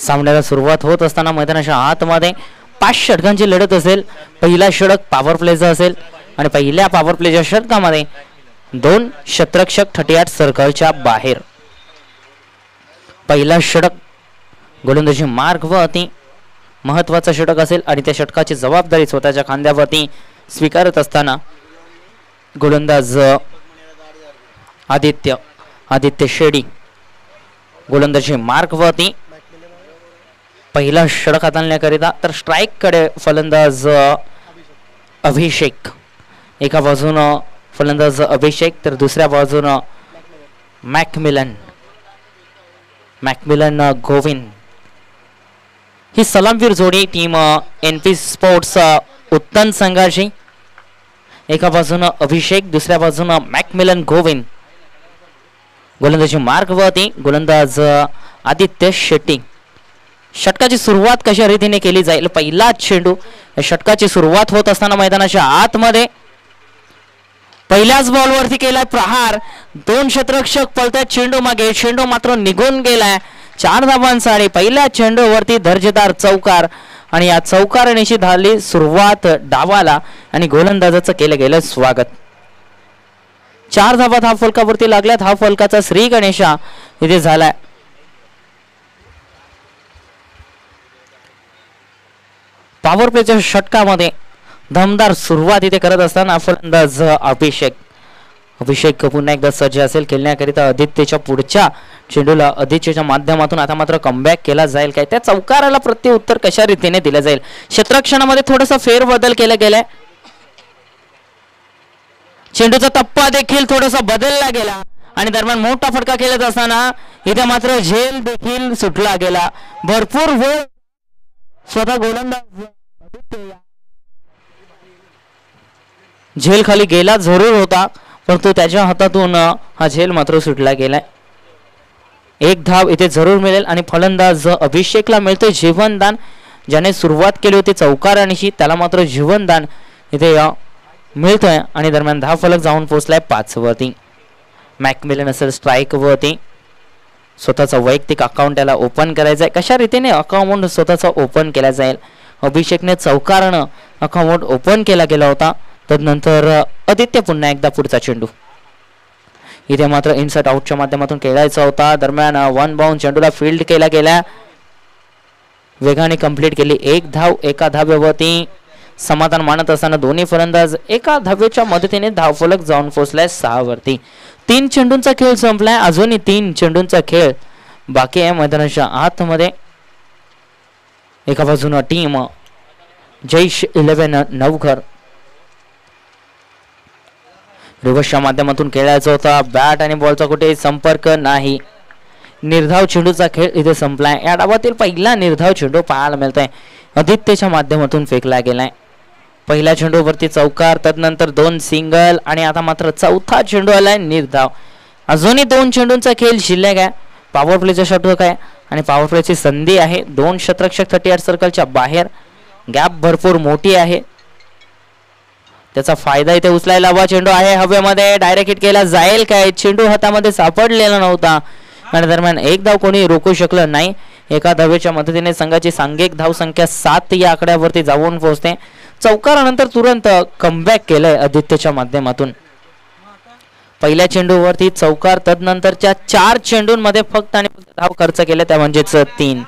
सामन्याला सुरुवात होत असताना मैदानाच्या आतमध्ये 5 षटकांची लढत असेल. पहिला षटक पॉवर प्लेचा असेल आणि पहिल्या पॉवर प्लेच्या षटकामध्ये 2 क्षेत्ररक्षक 38 सर्कलच्या बाहेर. पहिला षटक गोलंदाजी मार्गवरती महत्वाचा षटक असेल आणि त्या षटकाची जबाबदारी स्वतःच्या खांद्यावरती स्वीकारत असताना गोलंदाज आदित्य शेडी गोलंदाजी मार्गवरती पहिला षटक हाताळण्याकरिता. तर स्ट्राईक कडे फलंदाज अभिषेक, एका बाजूनं फलंदाज अभिषेक तर दुसऱ्या बाजूनं मॅकमिलन गोविंद. ही सलामवीर जोडी टीम NP स्पोर्ट्स उत्तम संघाची. एका बाजूनं अभिषेक, दुसऱ्या बाजूनं मॅकमिलन गोविंद. गोलंदाजी मार्गवरती गोलंदाज आदित्य शेट्टी. षटकाची सुरुवात कशा रीतीने केली जाईल. पहिला चेंडू. षटकाची सुरुवात होत असताना मैदानाच्या आतमध्ये पहिल्याच बॉलवरती केलाय प्रहार. 2 क्षेत्ररक्षक पळतात चेंडू मागे. चेंडू मात्र निघून गेलाय. 4 धावांसाठी पहिल्या चेंडूवरती दर्जेदार चौकार आणि या चौकारानेशी झाली सुरुवात डावाला आणि गोलंदाजाचं केलं गेलं स्वागत. 4 धावा धाव फलकावरती लागल्यात. धाव फलकाचा श्री गणेशा इथे झालाय. पॉवर प्लेच्या षटकामध्ये दमदार सुरुवात इथे करत असताना फलंदाज अभिषेक पुन्हा एकदा सज्ज असेल खेळण्याकरिता. आदित्यच्या पुढच्या चेंडूला आदित्यच्या माध्यमातून आता मात्र कमबॅक केला जाईल काय. त्या चौकाराला प्रत्युत्तर कशा रीतीने दिलं जाईल. क्षेत्ररक्षणामध्ये थोडासा फेरबदल केला गेलाय. चेंडूचा टप्पा देखील थोडासा बदलला गेला आणि दरम्यान मोठा फटका खेळत असताना इथे मात्र झेल देखील सुटला गेला. भरपूर वेळ स्वतः गोलंदाज झेल खाली गेला जरूर होता परंतु त्याच्या हातातून हा झेल मात्र सुटला गेलाय. 1 धाव इथे जरूर मिळेल आणि फलंदाज अभिषेकला मिळते जीवनदान. ज्याने सुरुवात केली होती चौकारांशी त्याला मात्र जीवनदान इथे मिळतोय आणि दरम्यान धाव फलक जाऊन पोहोचलाय 5 वरती. मॅकमिलन असेल स्ट्राईक वरती. स्वतःचा वैयक्तिक अकाउंट त्याला ओपन करायचा आहे. कशा रीतीने अकाउंट स्वतःचा ओपन केला जाईल. अभिषेकने चौकारानं अकाउंट ओपन केला गेला होता. तदनंतर आदित्य पुन्हा एकदा पुढचा चेंडू इथे मात्र इनसाइड आउटच्या माध्यमातून खेळायचा होता. दरम्यान 1 बाउंड चेंडूला फील्ड केला गेला. वेगाने कंप्लीट केली. 1 धाव एका धाव्यावरती समाधान मानत असताना दोन्ही फलंदाज एका धावेच्या मदतीने धावफलक जाऊन पोहोचलाय 6 वरती. 3 चेंडूंचा खेळ संपलाय. अजूनही 3 चेंडूंचा खेळ बाकी आहे मैदानाच्या आतमध्ये. एका बाजूनं टीम जैश 11 नवघर रिव्हर्सच्या माध्यमातून खेळायचा होता. बॅट आणि बॉलचा कुठे संपर्क नाही. निर्धाव चेंडूचा खेळ इथे संपलाय. या डावातील पहिला निर्धाव चेंडू पाहायला मिळतोय. आदित्यच्या माध्यमातून फेकला गेलाय. पहिल्या चेंडूवरती चौकार तदनंतर 2 सिंगल आणि आता मात्र चौथा चेंडू आलाय निर्धाव. अजूनही 2 चेंडूंचा खेळ शिल्लक आहे. पॉवर प्लेचा षटक आहे आणि पॉवर प्लेची संधी आहे. 2 क्षेत्ररक्षक 38 सर्कलच्या बाहेर. गॅप भरपूर मोठी आहे. त्याचा फायदा इथे उचलायला हवा. चेंडू आहे हवेमध्ये. डायरेक्ट हिट केला जाईल काय. चेंडू हातामध्ये सापडलेला नव्हता आणि दरम्यान 1 धाव कोणी रोखू शकलं नाही. एका धावेच्या मदतीने संघाची सांघिक धाव संख्या 7 या आकड्यावरती जाऊन पोहोचते. चौकारानंतर तुरंत कमबॅक केलंय आदित्यच्या माध्यमातून. पहिल्या चेंडूवरती चौकार तदनंतरच्या 4 चेंडूंमध्ये फक्त आणि फक्त धाव खर्च केले त्या म्हणजेच 3.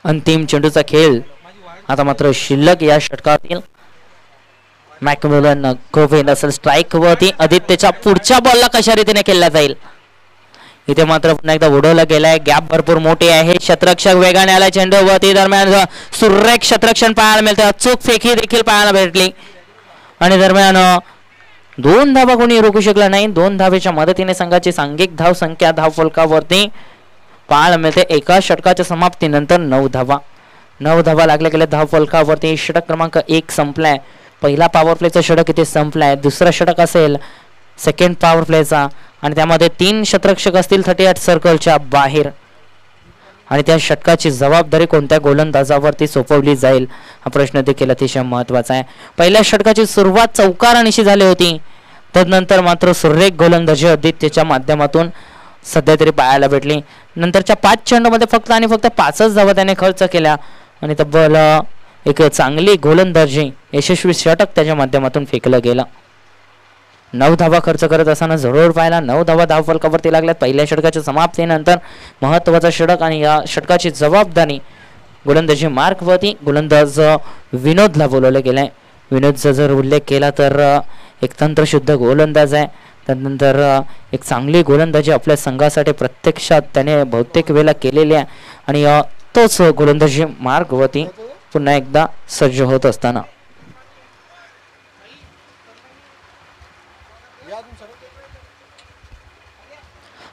अंतिम चेंडूचा खेळ आता मात्र शिल्लक या षटकातील. मॅकमिलन गोविंद असेल स्ट्राईक वरती. आदित्यच्या पुढच्या बॉलला कशा रीतीने खेळला जाईल. इथे मात्र पुन्हा एकदा उडवला गेलाय. गॅप भरपूर मोठी आहे. क्षेत्ररक्षक वेगाने आला चेंडूवरती. दरम्यान सुरेख क्षेत्ररक्षण पाहायला मिळते. अचूक फेकी देखील पाहायला भेटली आणि दरम्यान 2 धावा कोणी रोखू शकला नाही. 2 धावेच्या मदतीने संघाची सांघिक धाव संख्या धाव फलकावरती पाहायला मिळते. एका षटकाच्या समाप्तीनंतर 9 धावा. 9 धावा लागल्या गेल्या धाव फलकावरती. षटक क्रमांक 1 संपलाय. पहिला पॉवर प्लेचा षटक इथे संपलाय. दुसरा षटक असेल सेकंड पॉवर प्लेचा आणि त्यामध्ये 3 क्षेत्ररक्षक असतील 38 सर्कलच्या बाहेर आणि त्या षटकाची जबाबदारी कोणत्या गोलंदाजावरती सोपवली जाईल हा प्रश्न देखील अतिशय महत्त्वाचा आहे. पहिल्या षटकाची सुरुवात चौकारानिशी झाली होती. तदनंतर मात्र सुरेख गोलंदाजी आदित्यच्या माध्यमातून सध्या तरी पाहायला भेटली. नंतरच्या 5 चेंडूमध्ये फक्त आणि फक्त 5च धावा त्याने खर्च केल्या आणि तब्बल एक चांगली गोलंदाजी यशस्वी षटक त्याच्या माध्यमातून फेकलं गेलं. 9 धावा खर्च करत असताना जरूर पाहिला 9 धावा धावफलकावरती लागल्यात पहिल्या षटकाच्या समाप्तीनंतर. महत्त्वाचा षटक आणि या षटकाची जबाबदारी गोलंदाजी मार्कवरती गोलंदाज विनोदला बोलवलं गेलंय. विनोदचा जर उल्लेख केला तर एक तंत्रशुद्ध गोलंदाज आहे. त्यानंतर एक चांगली गोलंदाजी आपल्या संघासाठी प्रत्यक्षात त्याने बहुतेक वेळेला केलेली आहे आणि तोच गोलंदाजी मार्गवरती पुन्हा एकदा सज्ज होत असताना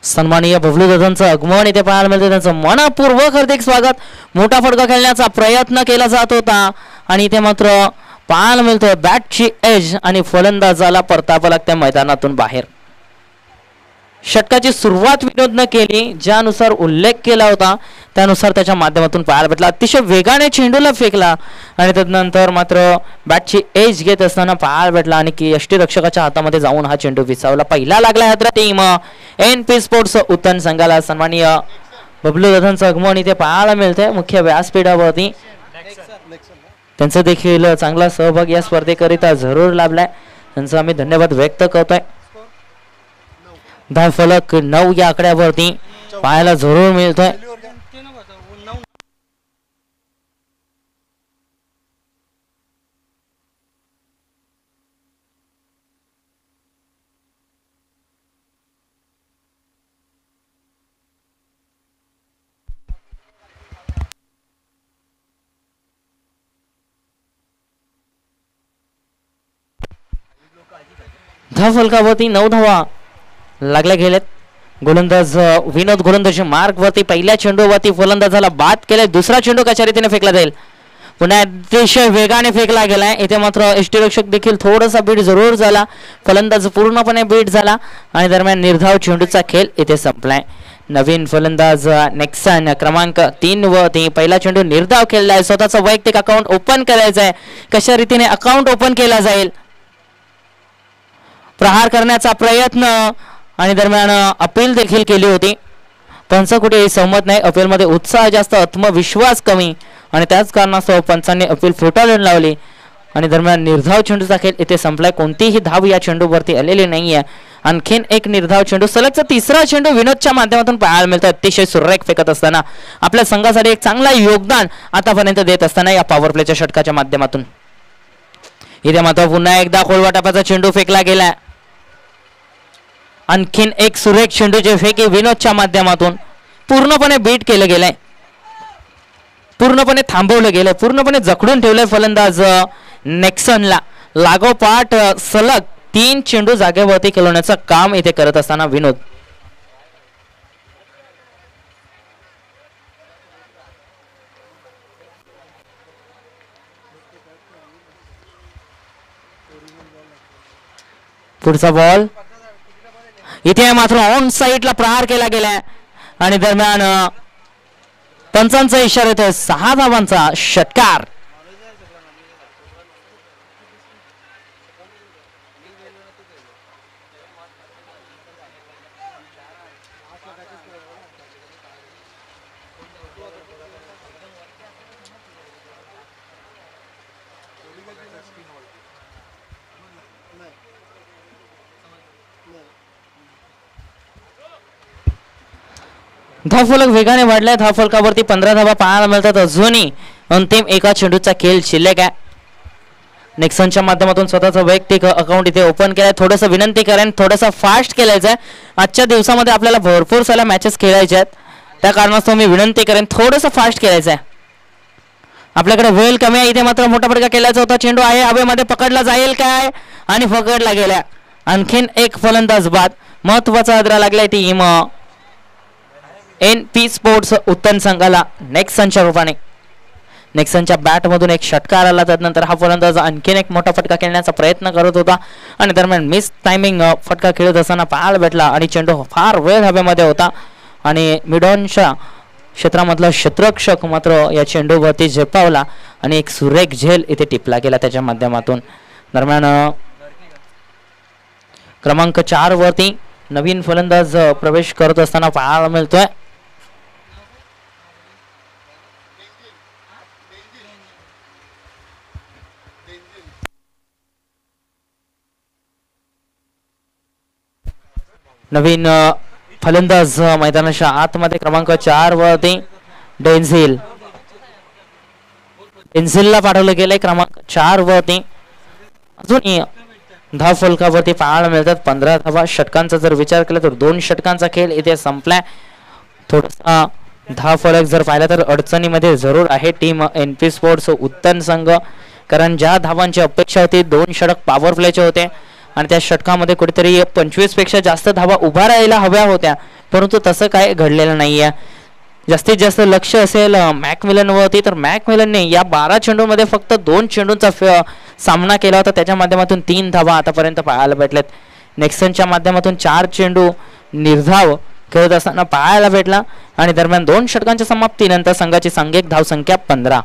सन्माननीय बबलू दादांचं आगमन इथे पाहायला मिळते. त्यांचं मनपूर्वक हार्दिक स्वागत. मोठा फटका खेळण्याचा प्रयत्न केला जात होता आणि इथे मात्र पाहायला मिळतोय बॅटची एज आणि फलंदाजाला परतावं लागतं मैदानातून बाहेर. षटकाची सुरुवात विनोदनं केली, ज्यानुसार उल्लेख केला होता त्यानुसार त्याच्या माध्यमातून पाहायला भेटला. अतिशय वेगाने चेंडूला फेकला आणि त्यानंतर मात्र बॅटची एज घेत असताना पाहायला भेटला आणि की यष्टीरक्षकाच्या हातामध्ये जाऊन हा चेंडू विसावला. पहिला लागला हैदराबाद टीम NP स्पोर्ट्स उत्तन संघाला. सन्माननीय बबलू दादांचं आगमन इथे पाहायला मिळतंय मुख्य व्यासपीठावरती. त्यांचा देखील चांगला सहभाग या स्पर्धेकरिता जरूर लाभलाय. त्यांचा आम्ही धन्यवाद व्यक्त करतोय. धावफलक 9 या आकड्यावरती पाहायला जरूर मिळतोय. धावफलकावरती 9 धावा लागल्या गेलेत. गोलंदाज विनोद गोलंदाजी मार्गवरती पहिल्या चेंडूवरती फलंदाजाला बाद केले. दुसरा चेंडू कशा रीतीने फेकला जाईल पुन्हा अतिशय वेगाने फेकला गेलाय. इथे मात्र यष्टीरक्षक देखील थोडासा बीट जरूर झाला. फलंदाज पूर्णपणे बीट झाला आणि दरम्यान निर्धाव चेंडूचा खेळ इथे संपलाय. नवीन फलंदाज नेक्सन क्रमांक 3 वरती पहिला चेंडू निर्धाव खेळलाय. स्वतःचा वैयक्तिक अकाउंट ओपन करायचं आहे. कशा रीतीने अकाउंट ओपन केला जाईल, प्रहार करण्याचा प्रयत्न आणि दरम्यान अपील देखील केली होती. पंच कुठेही सहमत नाही. अपीलमध्ये उत्साह जास्त, आत्मविश्वास कमी आणि त्याच कारणास्तव पंचांनी अपील फेटाळून लावली आणि दरम्यान निर्धाव चेंडूचा खेळ इथे संपलाय. कोणतीही धाव या चेंडूवरती आलेली नाहीये. आणखीन एक निर्धाव चेंडू, सलगचा तिसरा चेंडू विनोदच्या माध्यमातून पाहायला मिळतो. अतिशय सुरेख फेकत असताना आपल्या संघासाठी एक चांगला योगदान आतापर्यंत देत असताना या पॉवर प्लेच्या षटकाच्या माध्यमातून. इथे मात्र पुन्हा एकदा खोलवा टप्प्याचा चेंडू फेकला गेलाय. आणखीन एक सुरेख चेंडूचे फेकी विनोदच्या माध्यमातून पूर्णपणे बीट केलं गेलंय, पूर्णपणे थांबवलं गेलं, पूर्णपणे जखडून ठेवलंय फलंदाज नेक्सनला. लागोपाठ सलग 3 चेंडू जागेवरती खेळवण्याचं काम इथे करत असताना विनोद. पुढचा बॉल इथे मात्र ऑन साइडला प्रहार केला गेलाय आणि दरम्यान पंचांचा इशारा येतोय 6 धावांचा षटकार. धावफलक वेगाने वाढलाय. धावफलकावरती 15 धावा पाहायला मिळतात. अजूनही अंतिम एका चेंडूचा खेळ शिल्लक आहे. नेक्सनच्या माध्यमातून स्वतःचा वैयक्तिक अकाउंट इथे ओपन केलाय. थोडंसं विनंती करेन, थोडंसं फास्ट खेळायचं आहे. आजच्या दिवसामध्ये आपल्याला भरपूर साऱ्या मॅचेस खेळायच्या आहेत, त्या कारणास्तव मी विनंती करेन थोडंसं फास्ट खेळायचं आहे. आपल्याकडे वेळ कमी आहे. इथे मात्र मोठा फटका केल्याचा होता. चेंडू आहे हवेमध्ये, पकडला जाईल काय आणि पकडला गेला. आणखीन एक फलंदाज बाद. महत्वाचा हादरा लागलाय टीम NP स्पोर्ट्स उत्तन संघाला नेक्सनच्या रूपाने. नेक्सनच्या बॅटमधून एक षटकार आला. त्यानंतर हा फलंदाज आणखीन एक मोठा फटका खेळण्याचा प्रयत्न करत होता आणि दरम्यान मिस टायमिंग फटका खेळत असताना पाहायला भेटला आणि चेंडू फार वेळ हवेमध्ये होता आणि मिडॉनच्या क्षेत्रामधला क्षेत्ररक्षक मात्र या चेंडूवरती झेपावला आणि एक सुरेख झेल इथे टिपला गेला त्याच्या माध्यमातून. दरम्यान क्रमांक 4 वरती नवीन फलंदाज प्रवेश करत असताना पाहायला मिळतोय. नवीन फलंदाज मैदानाच्या आतमध्ये क्रमांक 4 वरती डेन्झिल. डेन्झिलला पाठवलं गेलंय क्रमांक 4 वरती. अजून धाव फलकावरती पाहायला मिळतात 15 धावा. षटकांचा जर विचार केला तर 2 षटकांचा खेळ इथे संपलाय. थोडासा धाव फलक जर पाहिला तर अडचणीमध्ये जरूर आहे टीम NP स्पोर्ट्स उत्तन संघ, कारण ज्या धावांची अपेक्षा होती 2 षटक पॉवर प्लेचे होते आणि त्या षटकामध्ये कुठेतरी 25 पेक्षा जास्त धावा उभा राहायला हव्या होत्या, परंतु तसं काय घडलेलं नाहीये. जास्तीत जास्त लक्ष असेल मॅकमिलन वरती, तर मॅकमिलनने या 12 चेंडूमध्ये फक्त 2 चेंडूंचा सामना केला होता. त्याच्या माध्यमातून 3 धावा आतापर्यंत पाहायला भेटल्यात. नेक्सनच्या माध्यमातून 4 चेंडू निर्धाव खेळत असताना पाहायला भेटला आणि दरम्यान 2 षटकांच्या समाप्तीनंतर संघाची सांघिक धावसंख्या 15.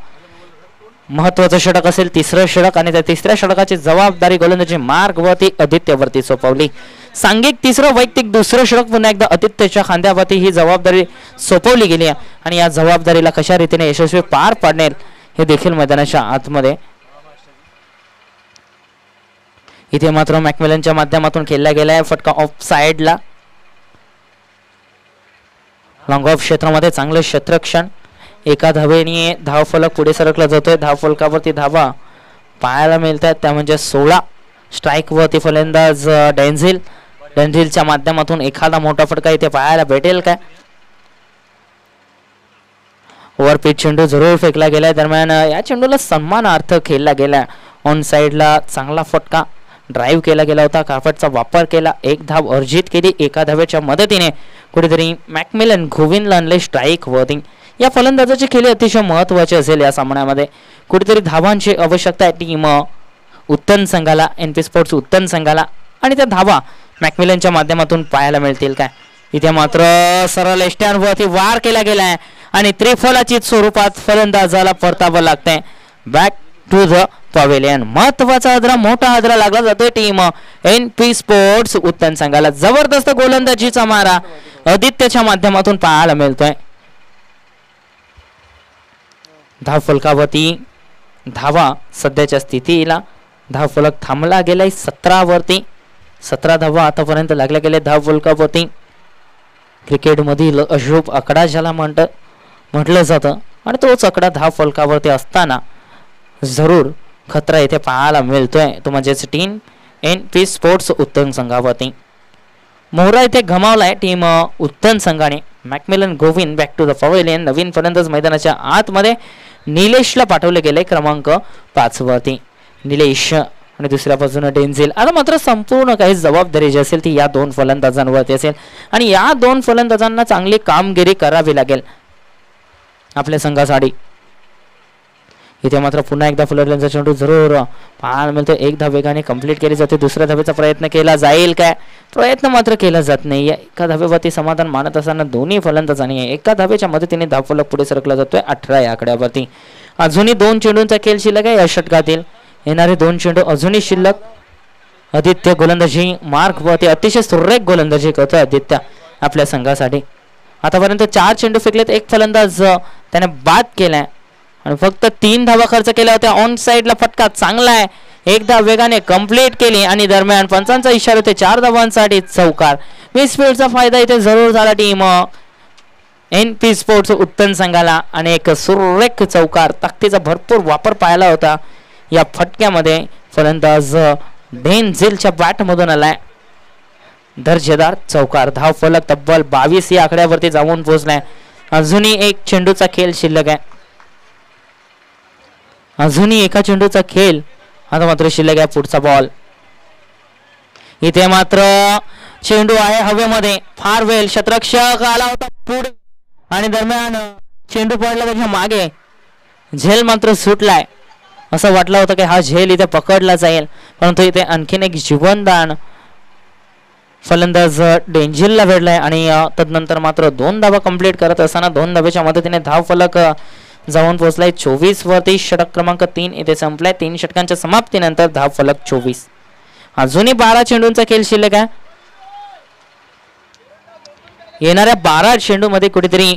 महत्वाचं षटक असेल 3रं षटक आणि त्या 3ऱ्या षटकाची जबाबदारी गोलंदाजी मार्ग वरती आदित्यवरती सोपवली. सांघिक 3रं वैयक्तिक 2रं षटक पुन्हा एकदा आदित्यच्या खांद्यावरती ही जबाबदारी सोपवली गेली आणि या जबाबदारीला कशा रीतीने यशस्वी पार पाडणार हे देखील मैदानाच्या आतमध्ये. इथे मात्र मॅकमिलनच्या माध्यमातून खेळला गेलाय फटका ऑफ साइडला. लॉंग ऑफ क्षेत्रामध्ये चांगलं क्षेत्ररक्षण. एका धावेने धाव फलक पुढे सरकला जातोय. धाव फलकावरती धावा पाहायला मिळतात त्या म्हणजे 16. स्ट्राईक वरती फलंदाज डेन्झिल. डेन्झिलच्या माध्यमातून एखादा मोठा फटका इथे पाहायला भेटेल काय? ओव्हर पिच चेंडू जरूर फेकला गेलाय. दरम्यान या चेंडूला सन्मानार्थ खेळला गेलाय. ऑन साइडला चांगला फटका ड्राईव्ह केला गेला होता. कार्पेटचा वापर केला. 1 धाव अर्जित केली. एका धावेच्या मदतीने कुठेतरी मॅकमिलन गोविंदला आणले स्ट्राईक वरती. या फलंदाजाचे खेळ अतिशय महत्वाचे असेल या सामन्यामध्ये. कुठेतरी धावांची आवश्यकता आहे टीम उत्तन संघाला, NP स्पोर्ट्स उत्तन संघाला, आणि त्या धावा मॅकमिलनच्या माध्यमातून पाहायला मिळतील काय? इथे मात्र सरळ एस्टॅनवरती वार केला गेलाय आणि त्रिफलाची स्वरूपात फलंदाजाला परतावं लागतंय. Back to the pavilion. महत्वाचा हादरा, मोठा हादरा लागला जातोय टीम NP स्पोर्ट्स उत्तन संघाला. जबरदस्त गोलंदाजीचा मारा आदित्यच्या माध्यमातून पाहायला मिळतोय. धाव फलकावरती धावा सध्याच्या स्थितीला धाव फलक थांबला गेलाय 17 वरती. 17 धावा आतापर्यंत लागल्या गेल्या धाव फलकावरती. क्रिकेटमधील अशुभ आकडा ज्याला म्हटलं जातं आणि तोच आकडा धाव फलकावरती असताना जरूर खतरा इथे पाहायला मिळतोय. तो म्हणजेच टीम NP स्पोर्ट्स उत्तन संघावरती. मोहरा इथे गमावलाय टीम उत्तन संघाने. McMillan Govind back to the pavilion. नवीन फलंदाज मैदानाच्या आतमध्ये निलेशला पाठवले गेले क्रमांक 5 वरती. निलेश आणि दुसऱ्या बाजूने डेन्झिल. आता मात्र संपूर्ण काही जबाबदारी जी असेल ती या 2 फलंदाजांवरती असेल आणि या 2 फलंदाजांना चांगली कामगिरी करावी लागेल आपल्या संघासाठी. इथे मात्र पुन्हा एकदा फलंदाजाचा चेंडू जरूर पाहायला मिळतो. 1 धाव वेगाने कंप्लीट केली जाते. दुसऱ्या धावेचा प्रयत्न केला जाईल काय? प्रयत्न मात्र केला जात नाही. एका धावेवरती समाधान मानत असताना दोन्ही फलंदाजांनी एका धावेच्या मदतीने धाव फलक पुढे सरकला जातोय 18 या आकड्यावरती. अजूनही 2 चेंडूंचा खेळ शिल्लक आहे या षटकातील. येणारे 2 चेंडू अजूनही शिल्लक. आदित्य गोलंदाजी मार्क वरती अतिशय सुरेख गोलंदाजी करतोय आदित्य आपल्या संघासाठी. आतापर्यंत 4 चेंडू फेकलेत. 1 फलंदाज त्याने बाद केलाय आणि फक्त 3 धावा खर्च केल्या होत्या. ऑन साइडला फटका चांगला आहे. 1 धाव वेगाने कंप्लीट केली आणि दरम्यान पंचांचा इशारा होते 4 धावांसाठी चौकार. मिसफील्डचा फायदा इथे जरूर झाला टीम NP स्पोर्ट्स उत्तन संघाला आणि एक सुरेख चौकार. ताकदीचा भरपूर वापर पाहायला होता या फटक्यामध्ये. फलंदाज डेन्झिलच्या बॅटमधून आलाय दर्जेदार चौकार. धाव फलक तब्बल 22 या आकड्यावरती जाऊन पोहोचलाय. अजूनही 1 चेंडूचा खेळ शिल्लक आहे. अजूनही एका चेंडूचा खेळ. आता मात्र शिल्लक आहे पुढचा बॉल. इथे मात्र चेंडू आहे हवेमध्ये. फार वेल क्षेत्ररक्षक आला होता पुढे आणि दरम्यान चेंडू पडला त्याच्या मागे. झेल मात्र सुटलाय. असं वाटलं होतं की हा झेल इथे पकडला जाईल, परंतु इथे आणखीन एक जीवनदान फलंदाज डेन्झिलला भेटलाय आणि तदनंतर मात्र 2 धावा कंप्लीट करत असताना 2 धावेच्या मदतीने धाव फलक जाऊन पोहोचलाय 24 वरती. षटक क्रमांक 3 इथे संपलाय. 3 षटकांच्या समाप्तीनंतर धाव फलक 24. अजूनही 12 चेंडूंचा खेळ शिल्लक आहे. येणाऱ्या 12 चेंडूमध्ये कुठेतरी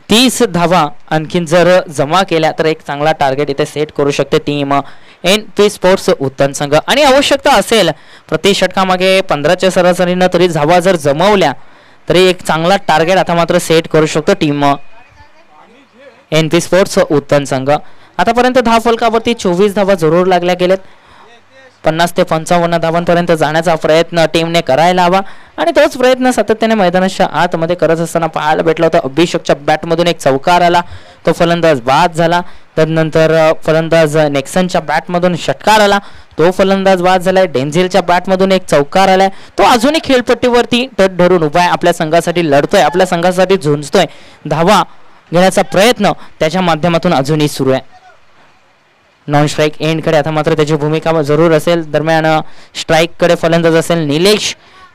30 धावा आणखीन जर जमा केल्या तर एक चांगला टार्गेट इथे सेट करू शकते टीम NP स्पोर्ट्स उत्तन संघ. आणि आवश्यकता असेल प्रति षटकामागे 15च्या सरासरीनं तरी धावा जर जमवल्या तरी एक चांगला टार्गेट आता मात्र सेट करू शकतो टीम NP स्पोर्ट्स उत्तन संघ. आतापर्यंत धाव फलकावरती 24 धावा जरूर लागल्या गेल्यात. 50 ते 55 धावांपर्यंत जाण्याचा प्रयत्न टीमने करायला हवा आणि तोच प्रयत्न सातत्याने मैदानाच्या आतमध्ये करत असताना पाहायला भेटला होता. अभिषेकच्या बॅटमधून एक चौकार आला, तो फलंदाज बाद झाला. त्यानंतर फलंदाज नेक्सनच्या बॅटमधून षटकार आला, तो फलंदाज बाद झालाय. डेंझिलच्या बॅटमधून एक चौकार आलाय, तो अजूनही खेळपट्टीवरती तट धरून उभा आहे, आपल्या संघासाठी लढतोय, आपल्या संघासाठी झुंजतोय. धावा घेण्याचा प्रयत्न त्याच्या माध्यमातून अजूनही सुरू आहे. नॉन स्ट्राईक एंडकडे आता मात्र त्याची भूमिका जरूर असेल. दरम्यान स्ट्राईककडे फलंदाज असेल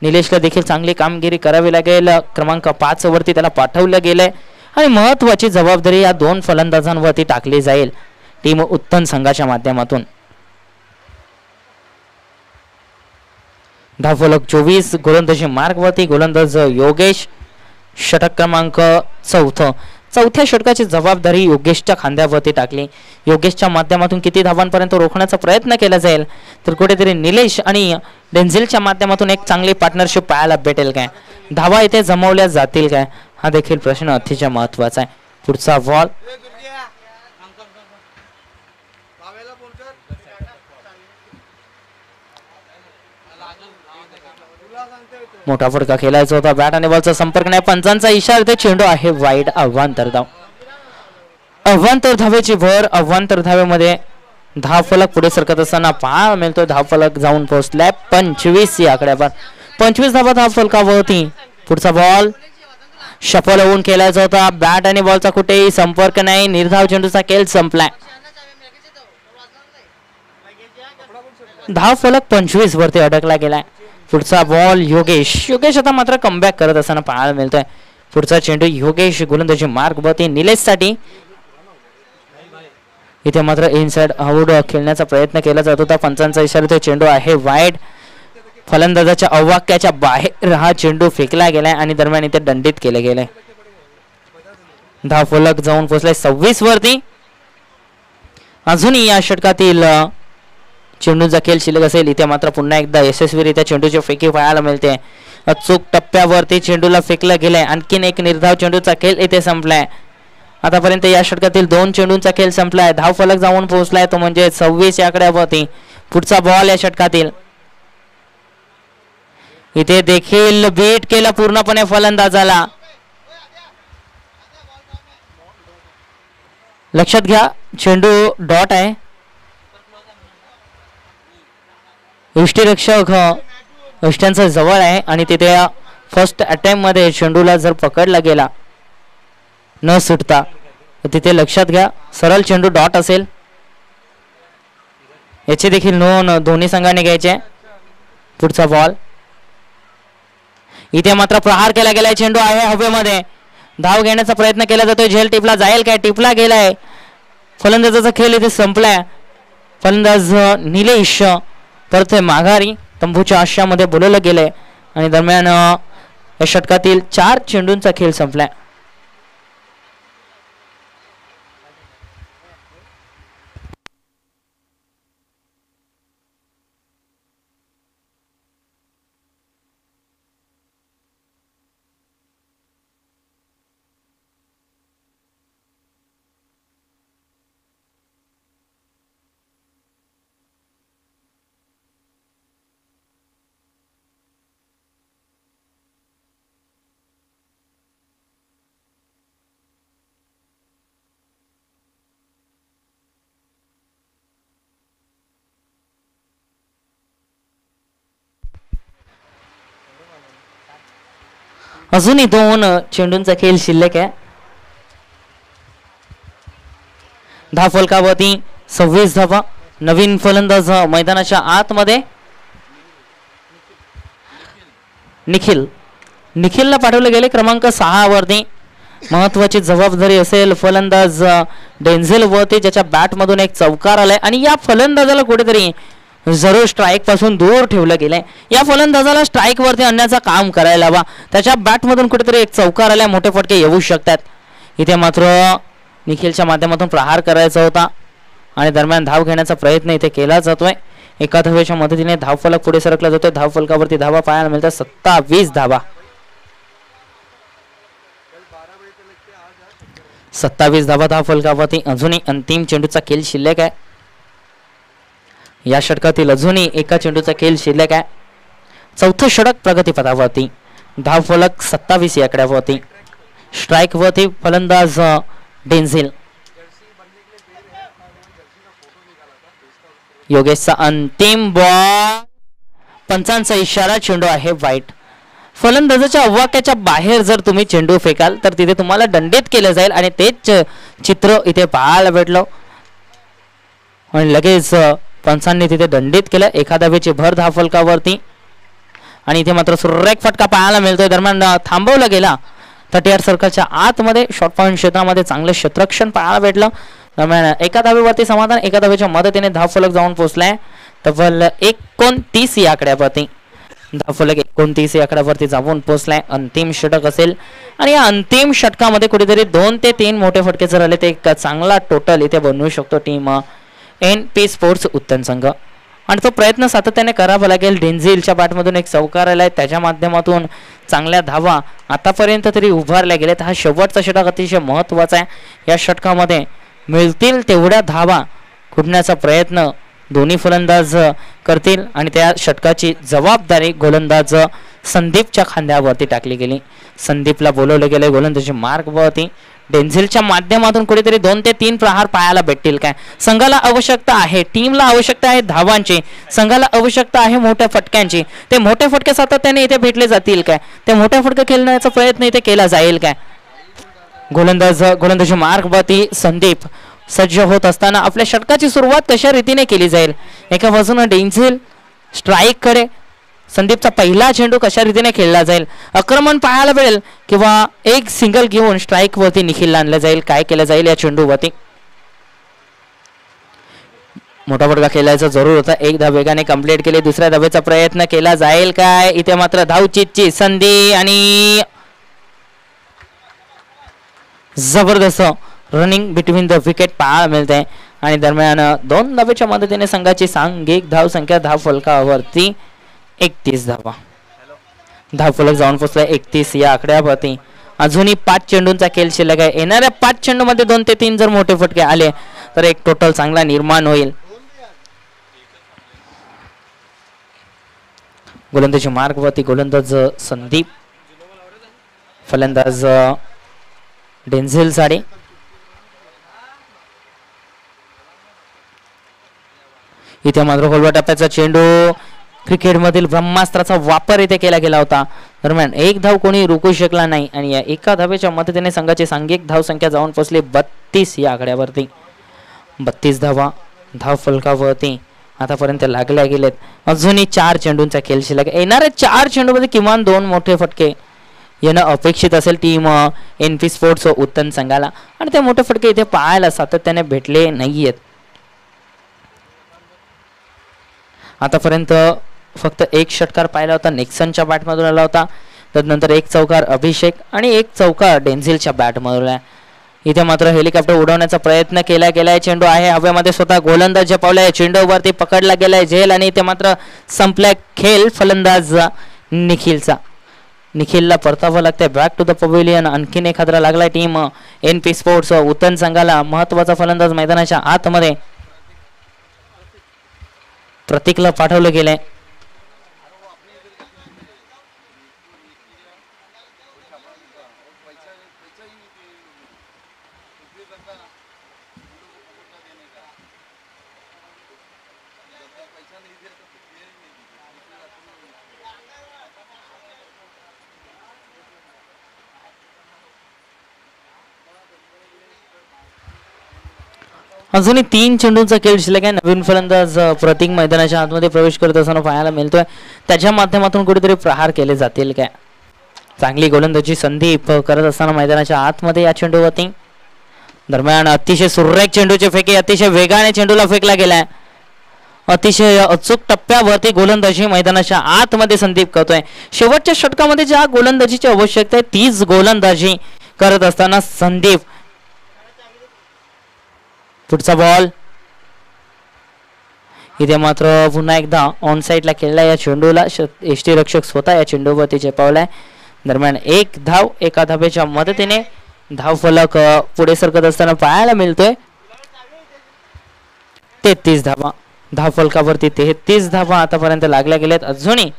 निलेशला देखील चांगली कामगिरी करावी लागेल. क्रमांक 5 वरती त्याला पाठवलं गेलंय आणि महत्वाची जबाबदारी या 2 फलंदाजांवरती टाकली जाईल टीम उत्तन संघाच्या माध्यमातून. धावफलक 24, गोलंदाजी मार्गवरती गोलंदाज योगेश. षटक क्रमांक 4, चौथ्या षटकाची जबाबदारी योगेशच्या खांद्यावरती टाकली. योगेशच्या माध्यमातून किती धावांपर्यंत रोखण्याचा प्रयत्न केला जाईल तर कुठेतरी निलेश आणि डेंझिलच्या माध्यमातून एक चांगली पार्टनरशिप पाहायला भेटेल काय, धावा इथे जमवल्या जातील काय, हा देखील प्रश्न अतिशय महत्वाचा आहे. पुढचा बॉल मोठा फटका खेळायचा होता, बॅट आणि बॉलचा संपर्क नाही, पंचांचा इशारा, ते चेंडू आहे वाईड. अव्वांतर धाव, अव्वांतर धावेची भर. अव्वांतर धावेमध्ये धावफलक पुढे सरकत असताना पाहायला मिळतोय. धावफलक जाऊन पोहोचलाय 25 या आकड्यावर. 25 धावा धावफलकावरती. पुढचा बॉल शफल होऊन खेळायचा होता, बॅट आणि बॉलचा कुठेही संपर्क नाही, निर्धाव चेंडूचा खेळ संपलाय. धावफलक 25 वरती अडकला गेलाय. पुढचा बॉल योगेश आता मात्र कमबॅक करत असताना पाहायला मिळतोय. पुढचा चेंडू योगेश गोलंदाजी मार्गवरती निलेशसाठी. इथे मात्र इनसाइड आउट खेळण्याचा प्रयत्न केला जात होता, पंचांचा इशारा, तो चेंडू आहे वाईड. फलंदाजाच्या अवाक्याच्या बाहेर हा चेंडू फेकला गेलाय आणि दरम्यान इथे दंडित केले गेले. धावफलक जाऊन पोहोचलाय 26 वरती. अजूनही या षटकातील चेंडूचा खेळ शिल्लक असेल. इथे मात्र पुन्हा एकदा यशस्वीरित्या चेंडूची फेकी पाहायला मिळते. अचूक टप्प्यावरती चेंडूला फेकला गेलाय. आणखीन एक निर्धाव चेंडूचा खेळ इथे संपलाय. आतापर्यंत या षटकातील 2 चेंडूंचा खेळ संपलाय. धावफलक जाऊन पोहोचलाय तो म्हणजे 26 या आकड्यावरती. पुढचा बॉल या षटकातील. इथे देखील बीट केला पूर्णपणे फलंदाजाला. लक्षात घ्या चेंडू डॉट आहे. यष्टीरक्षक यष्ट्यांचा जवळ आहे आणि तिथे फर्स्ट अटेम्प्ट मध्ये चेंडूला जर पकडला गेला न सुटता तर तिथे लक्षात घ्या सरळ चेंडू डॉट असेल. याची देखील नोंद दोन्ही संघाने घ्यायचे. पुढचा बॉल. इथे मात्र प्रहार केला गेलाय, चेंडू आहे हवेमध्ये. धाव घेण्याचा प्रयत्न केला जातोय. झेल टिपला जाईल काय, टिपला गेलाय. फलंदाजाचा खेळ इथे संपलाय. फलंदाज निलेश परत माघारी तंबूच्या आश्रयामध्ये बोलवलं गेलंय आणि दरम्यान या षटकातील 4 चेंडूंचा खेळ संपलाय. अजूनही 2 चेंडूंचा खेळ शिल्लक आहे. धावफलकावरती 26 धावा. नवीन फलंदाज मैदानाच्या आतमध्ये निखिलला पाठवले गेले क्रमांक 6 वरती. महत्वाची जबाबदारी असेल फलंदाज डेंझेल वरती, ज्याच्या बॅट मधून एक चौकार आलाय आणि या फलंदाजाला कुठेतरी जरूर स्ट्राईक पासून दूर ठेवलं गेलंय. या फलंदाजाला स्ट्राईक वरती आणण्याचं काम करायला हवा. त्याच्या बॅट मधून कुठेतरी एक चौकार आल्या मोठे फटके येऊ शकतात. इथे मात्र निखिलच्या माध्यमातून प्रहार करायचा होता आणि दरम्यान धाव घेण्याचा प्रयत्न इथे केला जातोय. एका धावेच्या मदतीने धावफलक पुढे सरकला जातोय. धावफलकावरती धावा पाहायला मिळतात 27 धावा. 27 धावा धावफलकावरती. अजूनही अंतिम चेंडूचा खेळ शिल्लक आहे. या षटकातील अजूनही एका चेंडूचा खेळ शिल्लक आहे. चौथं षटक प्रगतीपथावरती. धावफलक 27 या आकड्यावरती. स्ट्राईक वरती फलंदाज डेन्झिल. योगेशचा अंतिम बॉल. पंचांचा इशारा. चेंडू आहे वाईट. फलंदाजाच्या अवाक्याच्या बाहेर जर तुम्ही चेंडू फेकाल तर तिथे तुम्हाला दंडित केलं जाईल आणि तेच चित्र इथे पाहायला भेटलं आणि लगेच पंचांनी तिथे दंडित केलं. एका धावेची भर धावफलकावरती आणि इथे मात्र सुरेख फटका पाहायला मिळतोय. दरम्यान थांबवला गेला 38 सर्कलच्या आतमध्ये. शॉर्ट पॉईंट क्षेत्रामध्ये चांगलं क्षेत्ररक्षण पाहायला भेटलं. दरम्यान एका धावेवरती समाधान. एका धावेच्या मदतीने धावफलक जाऊन पोहोचलाय तब्बल 29 या आकड्यावरती. धावफलक 29 या आकड्यावरती जाऊन पोहोचलाय. अंतिम षटक असेल आणि या अंतिम षटकामध्ये कुठेतरी 2 ते 3 मोठे फटके जर आले ते एक चांगला टोटल इथे बनवू शकतो टीम NP स्पोर्ट्स उत्तम संघ. आणि तो प्रयत्न सातत्याने करावा लागेल. डेन्झिलच्या बॅटमधून एक चौकार आलाय. त्याच्या माध्यमातून चांगल्या धावा आतापर्यंत तरी उभारल्या गेल्यात. हा शेवटचा षटक अतिशय महत्त्वाचा आहे. या षटकामध्ये मिळतील तेवढ्या धावा कुठण्याचा प्रयत्न दोन्ही फलंदाज करतील आणि त्या षटकाची जबाबदारी गोलंदाज संदीपच्या खांद्यावरती टाकली गेली. संदीपला बोलवलं गेलं गोलंदाजी मार्गवरती. डेन्झिलच्या माध्यमातून कुठेतरी 2 ते 3 प्रहार पाहायला भेटतील काय. संघाला आवश्यकता आहे, टीमला आवश्यकता आहे धावांची, संघाला आवश्यकता आहे मोठ्या फटक्यांची. ते मोठे फटके सातत्याने इथे भेटले जातील काय. ते मोठे फटके खेळण्याचा प्रयत्न इथे केला जाईल काय. गोलंदाजी मार्गवरती संदीप सज्ज होत असताना आपल्या षटकाची सुरुवात कशा रीतीने केली जाईल. एका बाजूने डेन्झिल स्ट्राईक कडे. संदीपचा पहिला चेंडू कशा रीतीने खेळला जाईल. आक्रमण पाहायला मिळेल किंवा एक सिंगल घेऊन स्ट्राईक वरती निखिलला आणलं जाईल. काय केलं जाईल या चेंडूवरती. मोठा फटका खेळायचा जरूर होता. एक धाव वेगाने कंप्लीट केली. दुसऱ्या धावेचा प्रयत्न केला जाईल काय. इथे मात्र धावचीतची संधी आणि जबरदस्त रनिंग बिटवीन द विकेट पाहायला मिळते आणि दरम्यान 2 धावेच्या मदतीने संघाची सांघिक धाव संख्या धावफलकावरती 31 धावा. धावफलक जाऊन पोहोचलाय 31 या आकड्यावरती. अजूनही 5 चेंडूंचा खेळ शिल्लक आहे. येणाऱ्या 5 चेंडूमध्ये 2 ते 3 जर मोठे फटके आले तर एक टोटल चांगला निर्माण होईल. गोलंदाजी मार्गवरती गोलंदाज संदीप, फलंदाज डेन्झिल साडे. इथे मात्र खोलवा टप्प्याचा चेंडू. क्रिकेटमधील ब्रह्मास्त्राचा वापर इथे केला गेला होता. दरम्यान एक धाव कोणी रोखू शकला नाही आणि या एका धावेच्या मदतीने संघाची सांघिक धाव संख्या जाऊन पोहोचली 32 या आकड्यावरती. 32 धावा धावफलकावरती आतापर्यंत लागल्या गेलेत. अजूनही 4 चेंडूंचा खेळ शिल्लक. येणाऱ्या 4 चेंडूमध्ये किमान 2 मोठे फटके येणं अपेक्षित असेल टीम NP स्पोर्ट्स उत्तम संघाला आणि ते मोठे फटके इथे पाहायला सातत्याने भेटले नाहीयेत. आतापर्यंत फक्त एक षटकार पाहिला होता. नेक्सनच्या बॅटमधून आला होता. त्यानंतर एक चौकार अभिषेक आणि एक चौकार डेन्झिलच्या बॅटमधून आहे. इथे मात्र हेलिकॉप्टर उडवण्याचा प्रयत्न केला गेलाय. चेंडू आहे हवेमध्ये. स्वतः गोलंदाज झेपावलाय. चेंडूवरती पकडला गेलाय झेल आणि इथे मात्र संपलाय खेळ फलंदाज निखिलचा. निखिलला परतावं लागतंय बॅक टू द पवेलियन. आणखीन एक हादरा लागलाय टीम NP स्पोर्ट्स उत्तम संघाला. महत्वाचा फलंदाज मैदानाच्या आतमध्ये प्रतीकला पाठवलं गेलंय. अजूनही 3 चेंडूंचा खेळ शिल्लक आहे. नवीन फलंदाज प्रतीक मैदानाच्या आतमध्ये प्रवेश करत असताना पाहायला मिळतोय. त्याच्या माध्यमातून कुठेतरी प्रहार केले जातील काय. चांगली गोलंदाजी संदीप करत असताना मैदानाच्या आतमध्ये या चेंडूवरती. दरम्यान अतिशय सुरेख चेंडूचे फेके. अतिशय वेगाने चेंडूला फेकला गेलाय. अतिशय अचूक टप्प्यावरती गोलंदाजी मैदानाच्या आतमध्ये संदीप करतोय. शेवटच्या षटकामध्ये ज्या गोलंदाजीची आवश्यकता आहे तीच गोलंदाजी करत असताना संदीप. पुढचा बॉल इथे मात्र पुन्हा एकदा ऑन साईडला खेळला. या चेंडूला एष्टी रक्षक स्वतः या चेंडूवरती झेपावलाय. दरम्यान एक धाव एका धावेच्या मदतीने धावफलक पुढे सरकत असताना पाहायला मिळतोय. 33 धावा धावफलकावरती 33 धावा आतापर्यंत लागल्या गेल्यात. अजूनही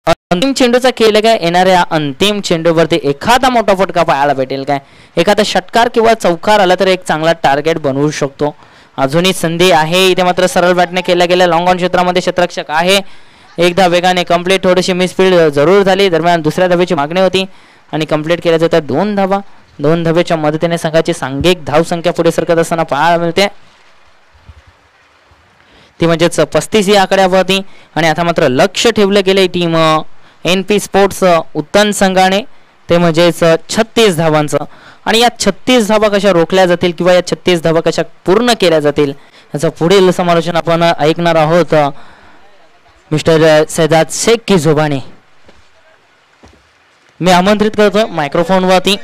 अंतिम चेंडूचा खेळ काय, येणाऱ्या अंतिम चेंडूवरती एखादा मोठा फटका पाहायला भेटेल काय, एखादा षटकार किंवा चौकार आला तर एक चांगला टार्गेट बनवू शकतो. अजूनही संधी आहे. इथे मात्र सरळ बॅटने केल्या गेल्या लॉंग ऑन क्षेत्रामध्ये क्षेत्ररक्षक आहे. एकदा वेगाने कंप्लीट, थोडीशी मिसफील्ड जरूर झाली. दरम्यान दुसऱ्या धावेची मागणी होती आणि कंप्लीट केल्या जातात 2 धावा. 2 धावेच्या मदतीने संघाची सांघिक धावसंख्या पुढे सरकत असताना पाहायला मिळते, ती म्हणजेच 35 या आकड्यावरती. आणि आता मात्र लक्ष ठेवले गेले टीम NP स्पोर्ट्स उत्तन संघाने, ते म्हणजेच 36 धावांचं. आणि या 36 धावा कशा रोखल्या जातील किंवा या 36 धावा कशा पूर्ण केल्या जातील याचं पुढील समालोचन आपण ऐकणार आहोत मिस्टर सैदाद शेख की जुबानी. मी आमंत्रित करतो मायक्रोफोनवरती